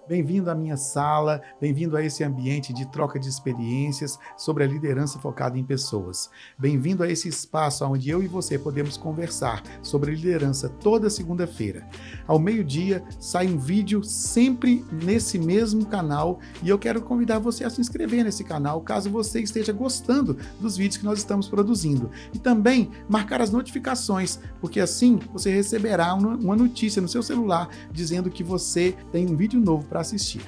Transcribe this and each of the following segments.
Bem-vindo à minha sala, bem-vindo a esse ambiente de troca de experiências sobre a liderança focada em pessoas. Bem-vindo a esse espaço onde eu e você podemos conversar sobre liderança toda segunda-feira. Ao meio-dia sai um vídeo sempre nesse mesmo canal e eu quero convidar você a se inscrever nesse canal caso você esteja gostando dos vídeos que nós estamos produzindo. E também marcar as notificações, porque assim você receberá uma notícia no seu celular dizendo que você tem um vídeo novo para assistir.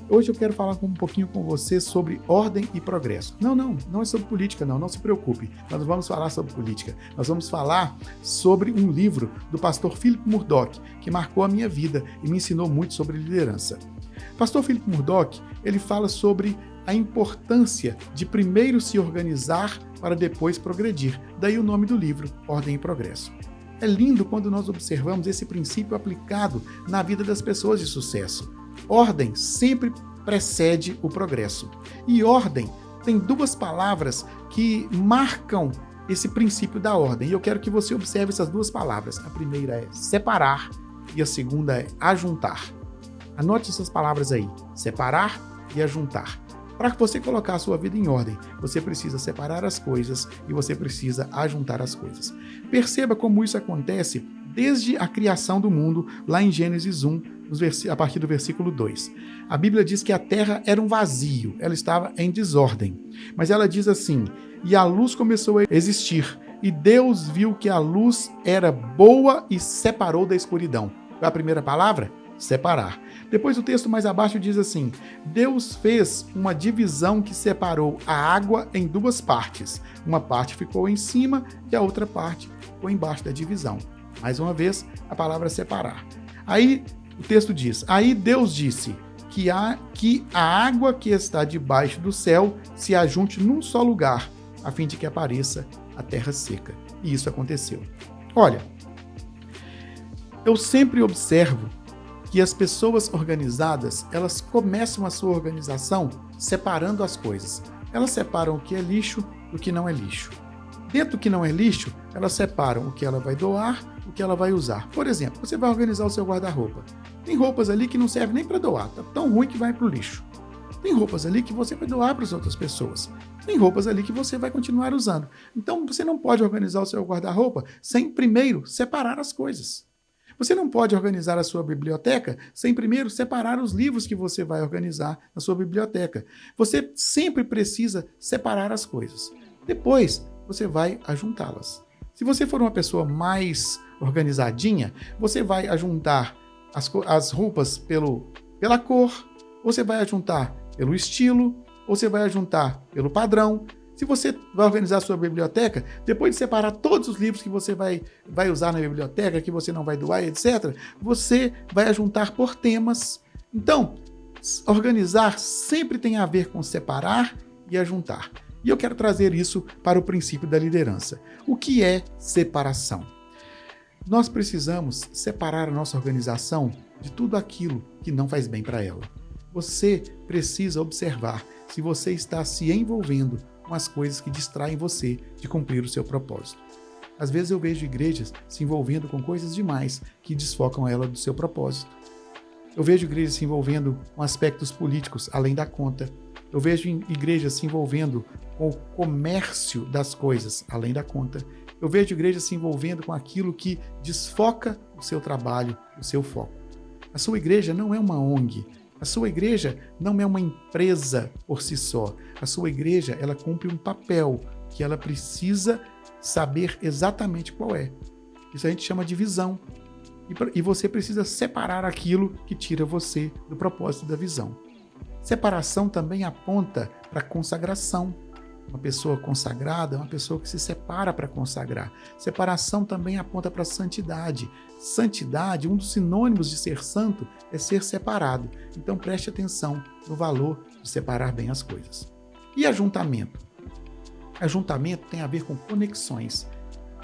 Hoje eu quero falar um pouquinho com você sobre ordem e progresso. Não é sobre política não se preocupe. Nós não vamos falar sobre política. Nós vamos falar sobre um livro do pastor Philip Murdock, que marcou a minha vida e me ensinou muito sobre liderança. Pastor Philip Murdock, ele fala sobre a importância de primeiro se organizar para depois progredir. Daí o nome do livro, Ordem e Progresso. É lindo quando nós observamos esse princípio aplicado na vida das pessoas de sucesso. Ordem sempre precede o progresso. E ordem tem duas palavras que marcam esse princípio da ordem. E eu quero que você observe essas duas palavras. A primeira é separar e a segunda é ajuntar. Anote essas palavras aí, separar e ajuntar. Para você colocar a sua vida em ordem, você precisa separar as coisas e você precisa ajuntar as coisas. Perceba como isso acontece desde a criação do mundo, lá em Gênesis 1, a partir do versículo 2. A Bíblia diz que a terra era um vazio, ela estava em desordem. Mas ela diz assim, e a luz começou a existir, e Deus viu que a luz era boa e separou da escuridão. Qual é a primeira palavra? Separar. Depois o texto mais abaixo diz assim, Deus fez uma divisão que separou a água em duas partes. Uma parte ficou em cima e a outra parte ficou embaixo da divisão. Mais uma vez, a palavra separar. Aí o texto diz, aí Deus disse que a água que está debaixo do céu se ajunte num só lugar, a fim de que apareça a terra seca. E isso aconteceu. Olha, eu sempre observo que as pessoas organizadas, elas começam a sua organização separando as coisas. Elas separam o que é lixo do que não é lixo. Dentro do que não é lixo, elas separam o que ela vai doar, o que ela vai usar. Por exemplo, você vai organizar o seu guarda-roupa. Tem roupas ali que não servem nem para doar, tá tão ruim que vai para o lixo. Tem roupas ali que você vai doar para as outras pessoas. Tem roupas ali que você vai continuar usando. Então, você não pode organizar o seu guarda-roupa sem primeiro separar as coisas. Você não pode organizar a sua biblioteca sem primeiro separar os livros que você vai organizar na sua biblioteca. Você sempre precisa separar as coisas. Depois, você vai ajuntá-las. Se você for uma pessoa mais organizadinha, você vai ajuntar as roupas pela cor, você vai ajuntar pelo estilo, ou você vai ajuntar pelo padrão. Se você vai organizar a sua biblioteca, depois de separar todos os livros que você vai usar na biblioteca, que você não vai doar, etc., você vai ajuntar por temas. Então, organizar sempre tem a ver com separar e ajuntar. E eu quero trazer isso para o princípio da liderança. O que é separação? Nós precisamos separar a nossa organização de tudo aquilo que não faz bem para ela. Você precisa observar se você está se envolvendo com as coisas que distraem você de cumprir o seu propósito. Às vezes eu vejo igrejas se envolvendo com coisas demais que desfocam ela do seu propósito. Eu vejo igrejas se envolvendo com aspectos políticos além da conta. Eu vejo igrejas se envolvendo com o comércio das coisas além da conta. Eu vejo igrejas se envolvendo com aquilo que desfoca o seu trabalho, o seu foco. A sua igreja não é uma ONG. A sua igreja não é uma empresa por si só. A sua igreja, ela cumpre um papel que ela precisa saber exatamente qual é. Isso a gente chama de visão. E você precisa separar aquilo que tira você do propósito da visão. Separação também aponta para a consagração. Uma pessoa consagrada é uma pessoa que se separa para consagrar. Separação também aponta para a santidade. Santidade, um dos sinônimos de ser santo, é ser separado. Então preste atenção no valor de separar bem as coisas. E ajuntamento? Ajuntamento tem a ver com conexões.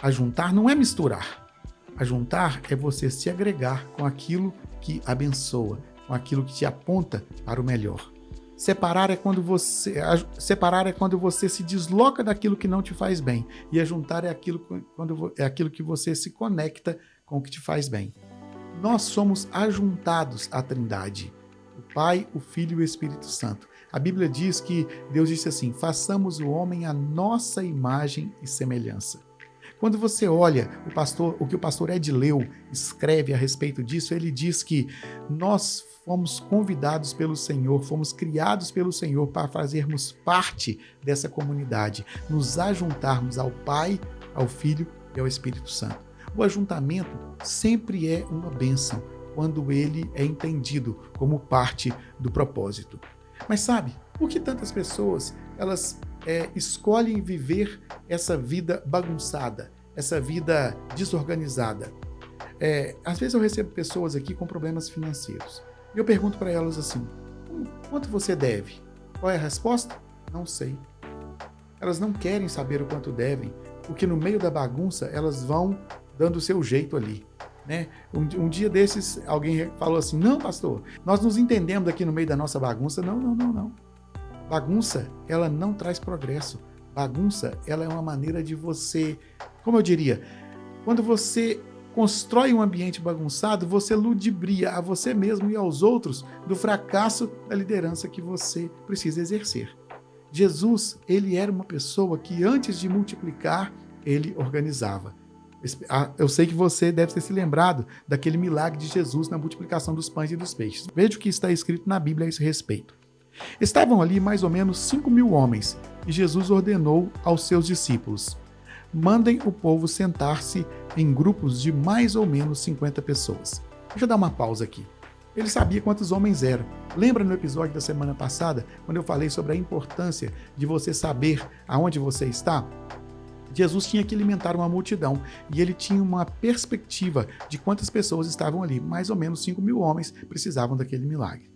Ajuntar não é misturar. Ajuntar é você se agregar com aquilo que abençoa, com aquilo que te aponta para o melhor. Separar é quando você se desloca daquilo que não te faz bem. E ajuntar é aquilo que você se conecta com o que te faz bem. Nós somos ajuntados à Trindade. O Pai, o Filho e o Espírito Santo. A Bíblia diz que Deus disse assim: façamos o homem à nossa imagem e semelhança. Quando você olha o que o pastor Edileu escreve a respeito disso, ele diz que nós fomos convidados pelo Senhor, fomos criados pelo Senhor para fazermos parte dessa comunidade, nos ajuntarmos ao Pai, ao Filho e ao Espírito Santo. O ajuntamento sempre é uma bênção quando ele é entendido como parte do propósito. Mas sabe, por que tantas pessoas elas escolhem viver essa vida bagunçada, essa vida desorganizada? Às vezes eu recebo pessoas aqui com problemas financeiros e eu pergunto para elas assim: quanto você deve? Qual é a resposta? Não sei. Elas não querem saber o quanto devem, porque no meio da bagunça elas vão dando o seu jeito ali, né? Um dia desses alguém falou assim: não, pastor, nós nos entendemos aqui no meio da nossa bagunça. Não. Bagunça, ela não traz progresso. Bagunça, ela é uma maneira de você, como eu diria, quando você constrói um ambiente bagunçado, você ludibria a você mesmo e aos outros do fracasso da liderança que você precisa exercer. Jesus, ele era uma pessoa que antes de multiplicar, ele organizava. Eu sei que você deve ter se lembrado daquele milagre de Jesus na multiplicação dos pães e dos peixes. Veja o que está escrito na Bíblia a esse respeito. Estavam ali mais ou menos 5.000 homens, e Jesus ordenou aos seus discípulos: mandem o povo sentar-se em grupos de mais ou menos 50 pessoas. Deixa eu dar uma pausa aqui. Ele sabia quantos homens eram. Lembra no episódio da semana passada, quando eu falei sobre a importância de você saber aonde você está? Jesus tinha que alimentar uma multidão e ele tinha uma perspectiva de quantas pessoas estavam ali. Mais ou menos 5.000 homens precisavam daquele milagre.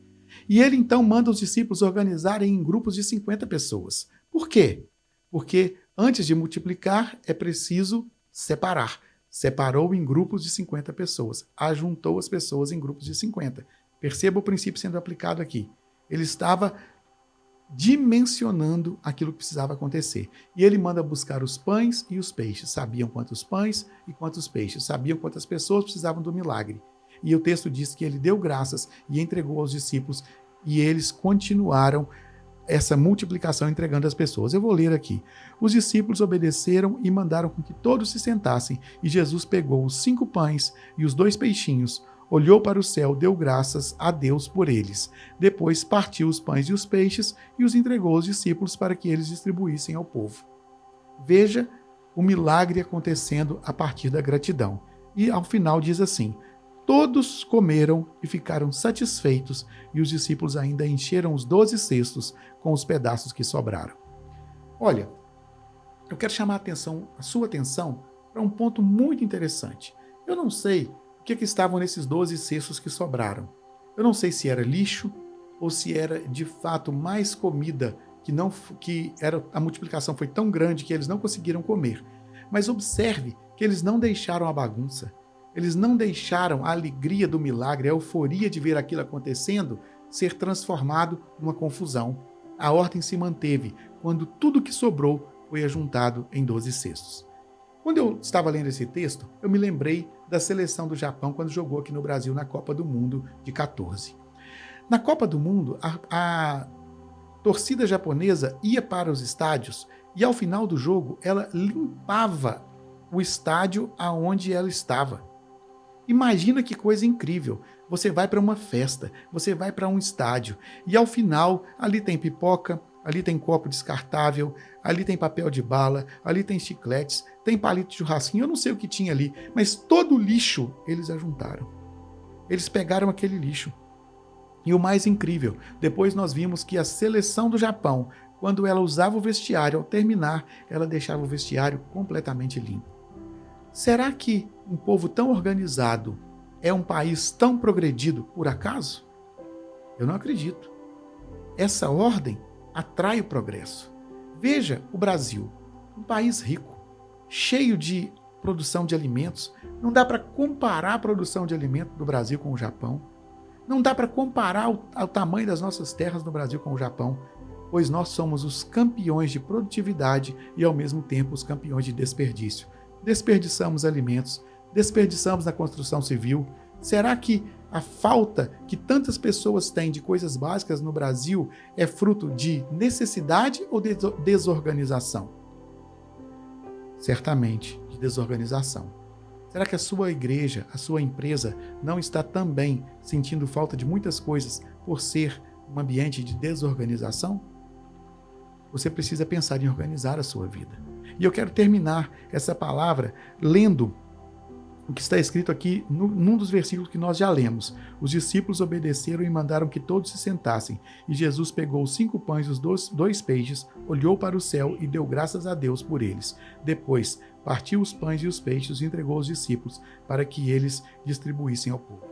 E ele então manda os discípulos organizarem em grupos de 50 pessoas. Por quê? Porque antes de multiplicar é preciso separar. Separou em grupos de 50 pessoas. Ajuntou as pessoas em grupos de 50. Perceba o princípio sendo aplicado aqui. Ele estava dimensionando aquilo que precisava acontecer. E ele manda buscar os pães e os peixes. Sabiam quantos pães e quantos peixes. Sabiam quantas pessoas precisavam do milagre. E o texto diz que ele deu graças e entregou aos discípulos, e eles continuaram essa multiplicação entregando às pessoas. Eu vou ler aqui. Os discípulos obedeceram e mandaram com que todos se sentassem, e Jesus pegou os 5 pães e os 2 peixinhos, olhou para o céu, deu graças a Deus por eles. Depois partiu os pães e os peixes e os entregou aos discípulos para que eles distribuíssem ao povo. Veja o milagre acontecendo a partir da gratidão. E ao final diz assim: todos comeram e ficaram satisfeitos, e os discípulos ainda encheram os 12 cestos com os pedaços que sobraram. Olha, eu quero chamar a sua atenção para um ponto muito interessante. Eu não sei o que estavam nesses 12 cestos que sobraram. Eu não sei se era lixo ou se era de fato mais comida, a multiplicação foi tão grande que eles não conseguiram comer. Mas observe que eles não deixaram a bagunça. Eles não deixaram a alegria do milagre, a euforia de ver aquilo acontecendo, ser transformado numa confusão. A ordem se manteve quando tudo que sobrou foi ajuntado em 12 cestos. Quando eu estava lendo esse texto, eu me lembrei da seleção do Japão quando jogou aqui no Brasil na Copa do Mundo de 14. Na Copa do Mundo, a torcida japonesa ia para os estádios e ao final do jogo ela limpava o estádio aonde ela estava. Imagina que coisa incrível. Você vai para uma festa, você vai para um estádio e ao final ali tem pipoca, ali tem copo descartável, ali tem papel de bala, ali tem chicletes, tem palito de churrasquinho, eu não sei o que tinha ali, mas todo o lixo eles ajuntaram. Eles pegaram aquele lixo. E o mais incrível, depois nós vimos que a seleção do Japão, quando ela usava o vestiário, ao terminar, ela deixava o vestiário completamente limpo. Será que um povo tão organizado é um país tão progredido por acaso? Eu não acredito. Essa ordem atrai o progresso. Veja o Brasil, um país rico, cheio de produção de alimentos. Não dá para comparar a produção de alimentos do Brasil com o Japão. Não dá para comparar o tamanho das nossas terras no Brasil com o Japão, pois nós somos os campeões de produtividade e, ao mesmo tempo, os campeões de desperdício. Desperdiçamos alimentos, desperdiçamos na construção civil. Será que A falta que tantas pessoas têm de coisas básicas no Brasil é fruto de necessidade ou de desorganização? Certamente de desorganização. Será que a sua igreja, a sua empresa não está também sentindo falta de muitas coisas por ser um ambiente de desorganização? Você precisa pensar em organizar a sua vida. E eu quero terminar essa palavra lendo o que está escrito aqui num dos versículos que nós já lemos. Os discípulos obedeceram e mandaram que todos se sentassem. E Jesus pegou os 5 pães e os dois peixes, olhou para o céu e deu graças a Deus por eles. Depois, partiu os pães e os peixes e entregou aos discípulos para que eles distribuíssem ao povo.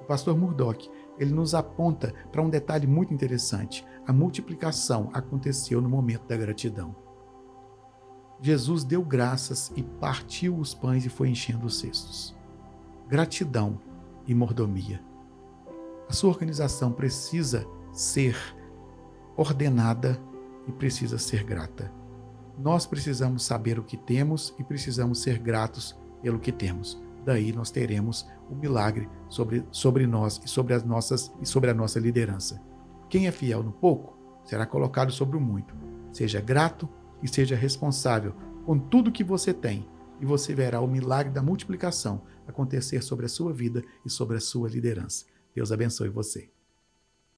O pastor Murdock, ele nos aponta para um detalhe muito interessante. A multiplicação aconteceu no momento da gratidão. Jesus deu graças e partiu os pães e foi enchendo os cestos. Gratidão e mordomia. A sua organização precisa ser ordenada e precisa ser grata. Nós precisamos saber o que temos e precisamos ser gratos pelo que temos. Daí nós teremos o milagre sobre nós e sobre a nossa liderança. Quem é fiel no pouco será colocado sobre o muito. Seja grato e seja responsável com tudo que você tem, e você verá o milagre da multiplicação acontecer sobre a sua vida e sobre a sua liderança. Deus abençoe você.